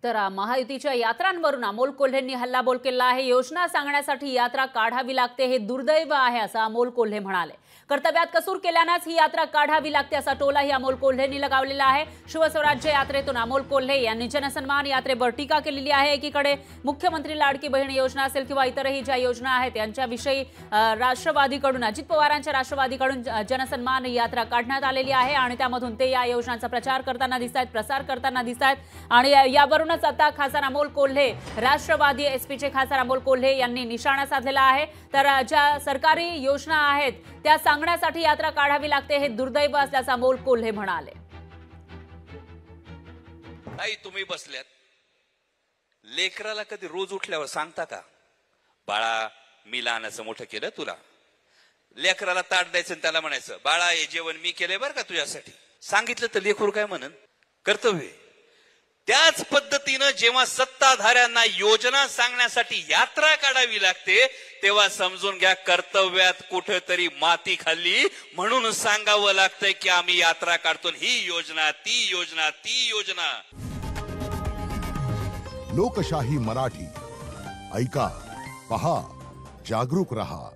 तर महायुतीच्या यात्रांवरून अमोल कोल्हेंनी हल्लाबोल केला आहे। योजना सांगण्यासाठी यात्रा काढावी लागते हे दुर्दैव आहे असं अमोल कोल्हे म्हणाले। कर्तव्यात कसूर केल्यानेच ही यात्रा काढावी लागते असा टोलाही अमोल कोल्हेंनी लगावलेला आहे। शिवस्वराज्य यात्रेतून अमोल कोल्हे यांनी जनसन्मान यात्रेवर टीका केलेली आहे। एकीकडे मुख्यमंत्री लाडकी बहीण योजना असेल किंवा इतरही ज्या योजना आहेत यांच्याविषयी राष्ट्रवादीकडून अजित पवारांच्या राष्ट्रवादीकडून जनसन्मान यात्रा काढण्यात आलेली आहे आणि त्यामधून ते या योजनांचा प्रचार करताना दिसतात, प्रसार करताना दिसतात आणि यावरूनच आता खासदार अमोल कोल्हे राष्ट्रवादी एसपीचे खासदार अमोल कोल्हे यांनी निशाणा साधलेला आहे। तर ज्या सरकारी योजना आहेत त्या सांगण्यासाठी यात्रा काढावी लागते हे दुर्दैव असल्याचं अमोल कोल्हे म्हणाले। आई तुम्ही बसल्यात, लेकराला कधी रोज उठल्यावर सांगता का बाळा मी लहानाचं मोठं केलं तुला? लेकराला ताट द्यायचं आणि त्याला म्हणायचं बाळा हे जेवण मी केलंय बरं का तुझ्यासाठी। सांगितलं तर लेकरू काय म्हणन? कर्तव्य। त्याच पद्धतीनं जेव्हा सत्ताधाऱ्यांना योजना सांगण्यासाठी यात्रा काढावी लागते तेव्हा समजून घ्या कर्तव्यात कुठेतरी माती खाल्ली म्हणून सांगावं लागतंय की आम्ही यात्रा काढतो, ही योजना ती योजना ती योजना। लोकशाही मराठी ऐका, पहा, जागरूक रहा।